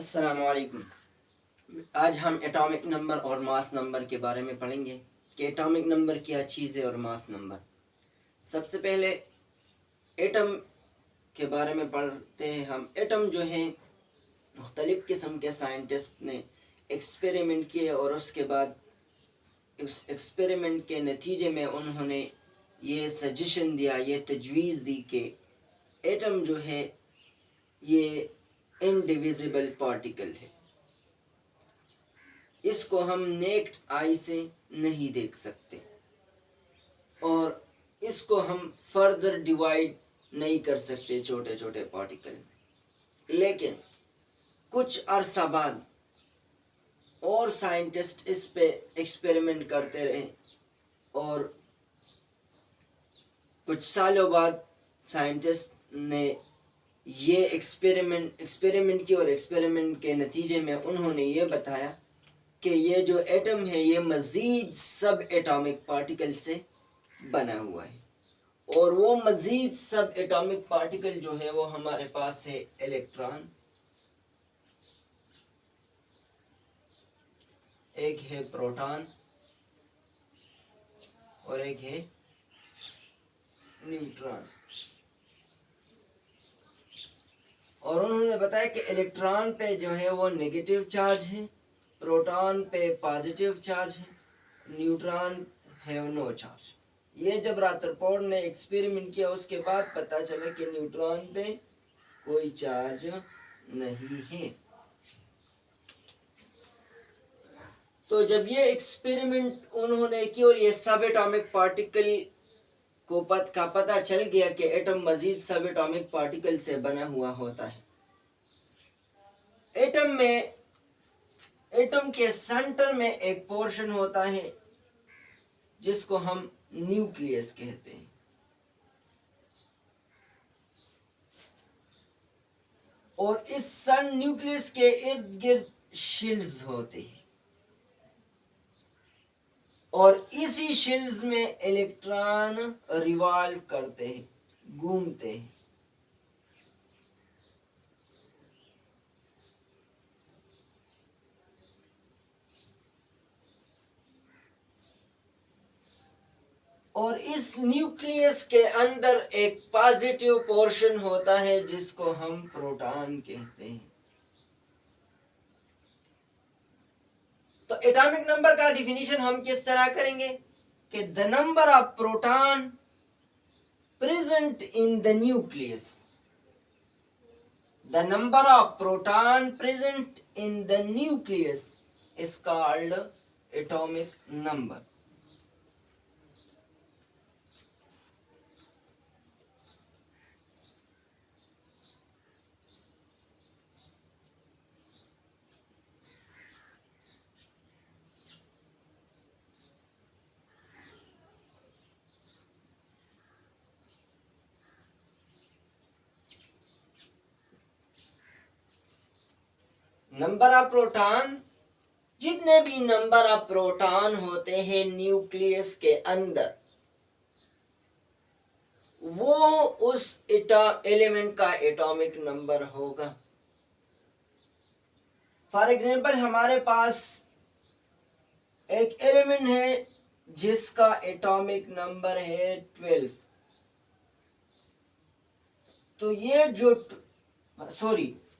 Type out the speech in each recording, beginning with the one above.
अस्सलामु अलैकुम। आज हम एटॉमिक नंबर और मास नंबर के बारे में पढ़ेंगे कि एटॉमिक नंबर क्या चीज़ है और मास नंबर। सबसे पहले एटम के बारे में पढ़ते हैं हम। एटम जो है मुख्तलिफ़ किस्म के साइंटिस्ट ने एक्सपेरिमेंट किए और उसके बाद उस एक्सपेरिमेंट के नतीजे में उन्होंने ये सजेशन दिया, ये तजवीज़ दी कि एटम जो है ये इनडिविजिबल पार्टिकल है। इसको हम नेक्ड आई से नहीं देख सकते और इसको हम फर्दर डिवाइड नहीं कर सकते छोटे छोटे पार्टिकल में। लेकिन कुछ अरसा बाद और साइंटिस्ट इस पे एक्सपेरिमेंट करते रहे और कुछ सालों बाद साइंटिस्ट ने ये एक्सपेरिमेंट की और एक्सपेरिमेंट के नतीजे में उन्होंने ये बताया कि ये जो एटम है ये मज़ीद सब एटॉमिक पार्टिकल से बना हुआ है और वो मज़ीद सब एटॉमिक पार्टिकल जो है वो हमारे पास है इलेक्ट्रॉन, एक है प्रोटॉन और एक है न्यूट्रॉन। और उन्होंने बताया कि इलेक्ट्रॉन पे जो है वो नेगेटिव चार्ज है, प्रोटॉन पे पॉजिटिव चार्ज है, न्यूट्रॉन हैव नो चार्ज। ये जब रादरफोर्ड ने एक्सपेरिमेंट किया उसके बाद पता चला कि न्यूट्रॉन पे कोई चार्ज नहीं है। तो जब ये एक्सपेरिमेंट उन्होंने किया और ये सब एटॉमिक पार्टिकल को पता चल गया कि एटम मजीद सब एटॉमिक पार्टिकल से बना हुआ होता है। एटम के सेंटर में एक पोर्शन होता है जिसको हम न्यूक्लियस कहते हैं और इस सन न्यूक्लियस के इर्द गिर्द शेल्स होते हैं और इसी शेल्स में इलेक्ट्रॉन रिवॉल्व करते हैं, घूमते हैं। और इस न्यूक्लियस के अंदर एक पॉजिटिव पोर्शन होता है जिसको हम प्रोटॉन कहते हैं। तो एटॉमिक नंबर का डिफिनीशन हम किस तरह करेंगे कि the number of proton present in the nucleus, the number of proton present in the nucleus is called atomic number. Number of proton, जितने भी नंबर ऑफ प्रोटॉन होते हैं न्यूक्लियस के अंदर वो उस एलिमेंट का एटॉमिक नंबर होगा। फॉर एग्जांपल हमारे पास एक एलिमेंट है जिसका एटॉमिक नंबर है 12। तो ये जो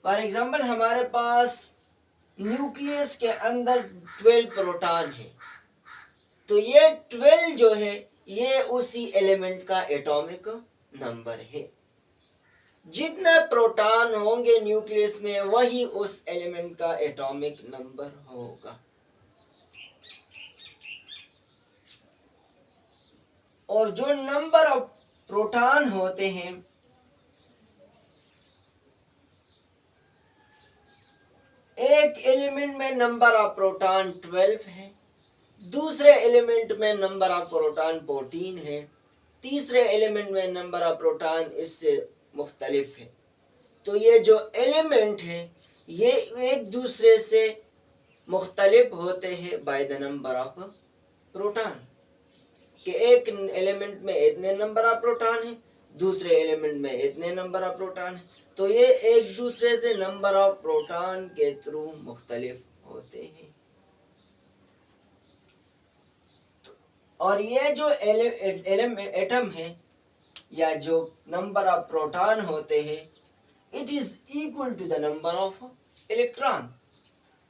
फॉर एग्जांपल हमारे पास न्यूक्लियस के अंदर 12 प्रोटॉन है तो ये 12 जो है ये उसी एलिमेंट का एटॉमिक नंबर है। जितने प्रोटॉन होंगे न्यूक्लियस में वही उस एलिमेंट का एटॉमिक नंबर होगा। और जो नंबर ऑफ प्रोटॉन होते हैं एक एलिमेंट में नंबर ऑफ प्रोटॉन 12 है, दूसरे एलिमेंट में नंबर ऑफ प्रोटॉन 14 है, तीसरे एलिमेंट में नंबर ऑफ प्रोटॉन इससे मुख्तलिफ है। तो ये जो एलिमेंट है ये एक दूसरे से मुख्तलिफ होते हैं by the number of proton. कि एक एलिमेंट में इतने नंबर ऑफ प्रोटॉन है, दूसरे एलिमेंट में इतने नंबर ऑफ प्रोटॉन है। तो तो ये एक दूसरे से नंबर ऑफ प्रोटॉन के थ्रू मुख्तलिफ होते हैं। और ये जो एटम है या जो नंबर ऑफ प्रोटॉन होते हैं, it is equal to the number of electron.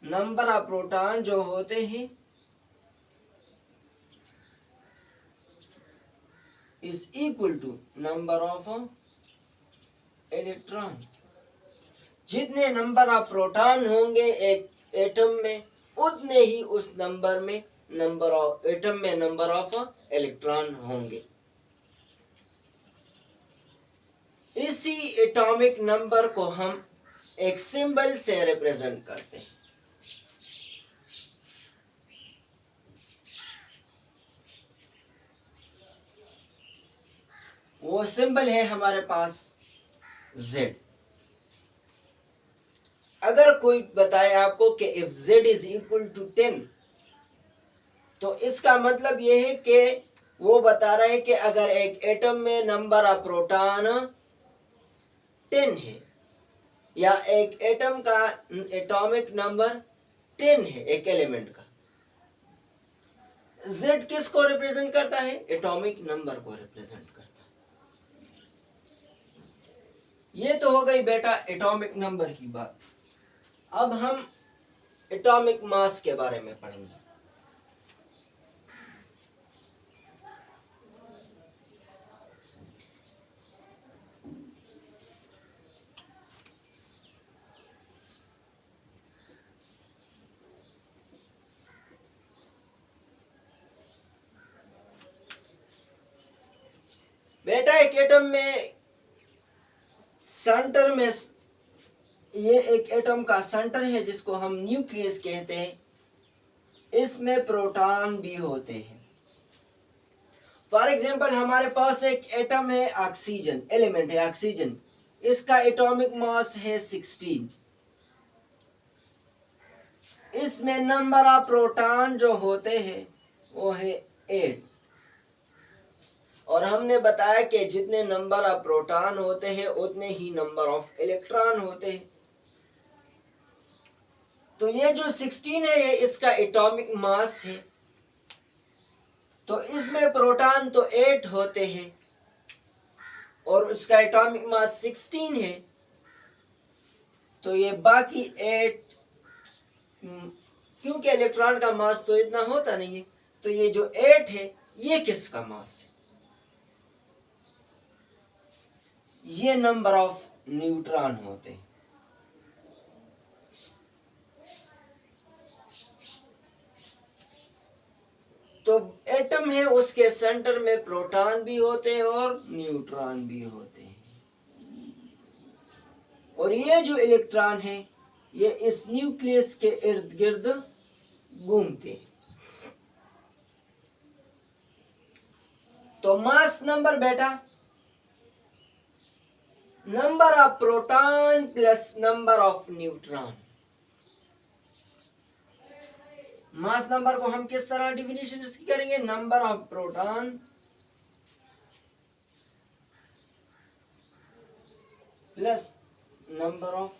Number of proton जो होते हैं is equal to number of electron. जितने नंबर ऑफ प्रोटॉन होंगे एक एटम में, उतने ही उस नंबर में एटम में नंबर ऑफ इलेक्ट्रॉन होंगे। इसी एटॉमिक नंबर को हम एक सिंबल से रिप्रेजेंट करते हैं। वो सिंबल है हमारे पास Z। अगर कोई बताए आपको कि if Z is equal to 10, तो इसका मतलब यह है कि वो बता रहा है कि अगर एक एटम में नंबर ऑफ प्रोटॉन 10 है या एक एटम का एटॉमिक नंबर 10 है एक एलिमेंट का, Z किसको रिप्रेजेंट करता है? एटॉमिक नंबर को रिप्रेजेंट करता है। ये तो हो गई बेटा एटॉमिक नंबर की बात। अब हम एटॉमिक मास के बारे में पढ़ेंगे। बेटा एक एटम में सेंटर में, ये एक एटम का सेंटर है जिसको हम न्यूक्लियस कहते हैं। इसमें प्रोटॉन भी होते हैं। फॉर एग्जांपल हमारे पास एक एटम है ऑक्सीजन, एलिमेंट है ऑक्सीजन। इसका एटॉमिक मास है 16। इसमें नंबर ऑफ प्रोटॉन जो होते हैं वो है 8। और हमने बताया कि जितने नंबर ऑफ प्रोटॉन होते हैं उतने ही नंबर ऑफ इलेक्ट्रॉन होते हैं। तो ये जो 16 है ये इसका एटॉमिक मास है। तो इसमें प्रोटॉन तो 8 होते हैं और उसका एटॉमिक मास 16 है। तो ये बाकी 8, क्योंकि इलेक्ट्रॉन का मास तो इतना होता नहीं है, तो ये जो 8 है ये किसका मास है? ये नंबर ऑफ न्यूट्रॉन होते हैं। तो एटम है उसके सेंटर में प्रोटॉन भी होते हैं और न्यूट्रॉन भी होते हैं। और ये जो इलेक्ट्रॉन है ये इस न्यूक्लियस के इर्द गिर्द घूमते हैं। तो मास नंबर बेटा number of proton plus number of neutron. Mass number को हम किस तरह डिफिनेशन इसकी करेंगे? Number of proton plus number of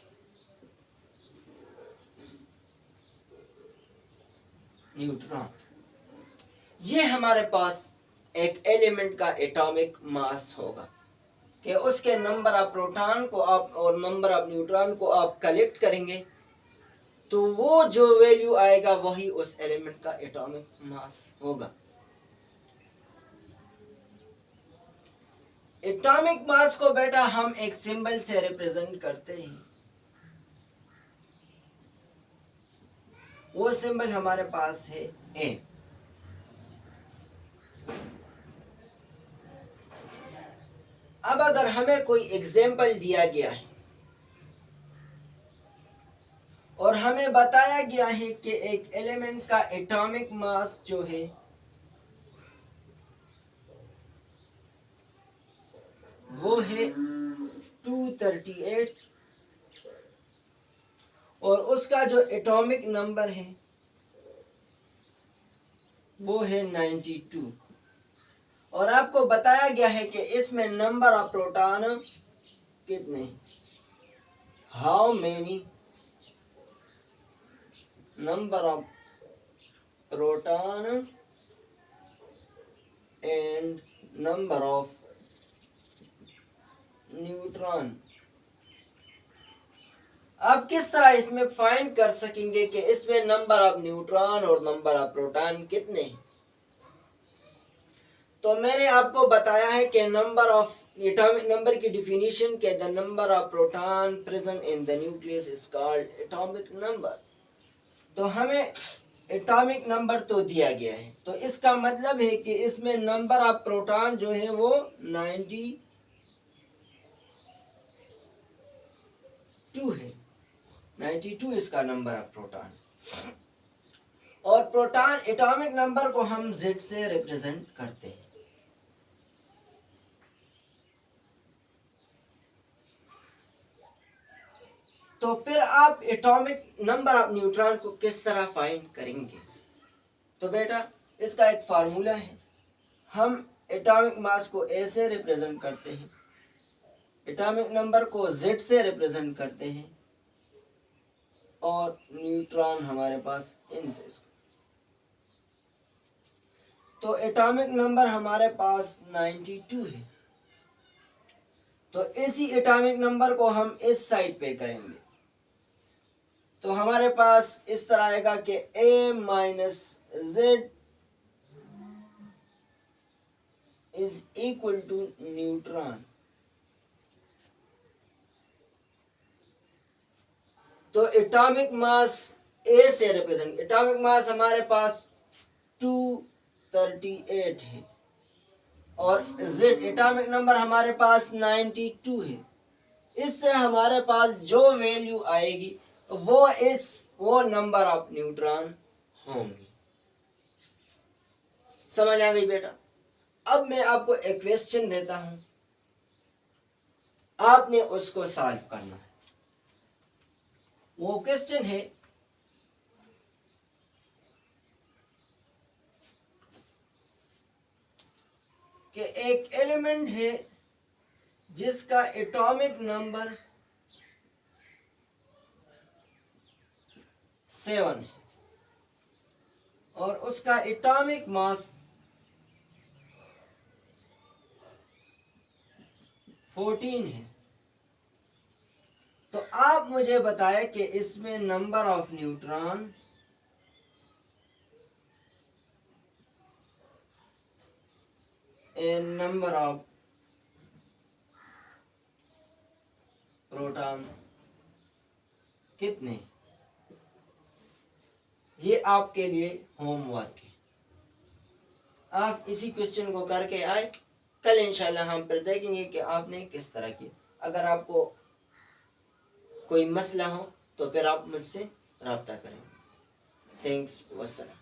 neutron. ये हमारे पास एक एलिमेंट का एटॉमिक मास होगा कि उसके नंबर ऑफ प्रोटॉन को आप और नंबर ऑफ न्यूट्रॉन को आप कलेक्ट करेंगे तो वो जो वैल्यू आएगा वही उस एलिमेंट का एटॉमिक मास होगा। एटॉमिक मास को बेटा हम एक सिंबल से रिप्रेजेंट करते हैं। वो सिंबल हमारे पास है A। अब अगर हमें कोई एग्जाम्पल दिया गया है और हमें बताया गया है कि एक एलिमेंट का एटॉमिक मास जो है वो है 238 और उसका जो एटॉमिक नंबर है वो है 92 और आपको बताया गया है कि इसमें नंबर ऑफ प्रोटॉन कितने हैं? How many number of proton and number of neutron. आप किस तरह इसमें फाइंड कर सकेंगे कि इसमें नंबर ऑफ न्यूट्रॉन और नंबर ऑफ प्रोटॉन कितने हैं। तो मैंने आपको बताया है कि नंबर ऑफ एटॉमिक नंबर की डिफिनीशन के the number of proton present in the nucleus is called atomic number. तो हमें एटॉमिक नंबर तो दिया गया है, तो इसका मतलब है कि इसमें नंबर ऑफ प्रोटॉन जो है वो 92 है। 92 इसका नंबर ऑफ प्रोटॉन। और प्रोटॉन एटॉमिक नंबर को हम Z से रिप्रेजेंट करते हैं। तो फिर आप एटॉमिक नंबर ऑफ न्यूट्रॉन को किस तरह फाइंड करेंगे। तो बेटा इसका एक फार्मूला है। हम एटॉमिक मास को A से रिप्रेजेंट करते हैं, एटॉमिक नंबर को Z से रिप्रेजेंट करते हैं और न्यूट्रॉन हमारे पास N से। तो एटॉमिक नंबर हमारे पास 92 है। तो इसी एटॉमिक नंबर को हम इस साइड पे करेंगे तो हमारे पास इस तरह आएगा कि A minus Z is equal to neutron. तो एटॉमिक मास A से रिप्रेजेंट, एटॉमिक मास हमारे पास 238 है और Z एटॉमिक नंबर हमारे पास 92 है। इससे हमारे पास जो वैल्यू आएगी वो नंबर ऑफ न्यूट्रॉन होंगे। समझ आ गई बेटा। अब मैं आपको एक क्वेश्चन देता हूं, आपने उसको सॉल्व करना है। वो क्वेश्चन है कि एक एलिमेंट है जिसका एटॉमिक नंबर 7 है और उसका एटॉमिक मास 14 है। तो आप मुझे बताएं कि इसमें number of neutron and number of proton कितने। ये आपके लिए होमवर्क है। आप इसी क्वेश्चन को करके आए, कल इंशाल्लाह हम फिर देखेंगे कि आपने किस तरह किया। अगर आपको कोई मसला हो तो फिर आप मुझसे रब्ता करें। थैंक्स, वस्सलाम।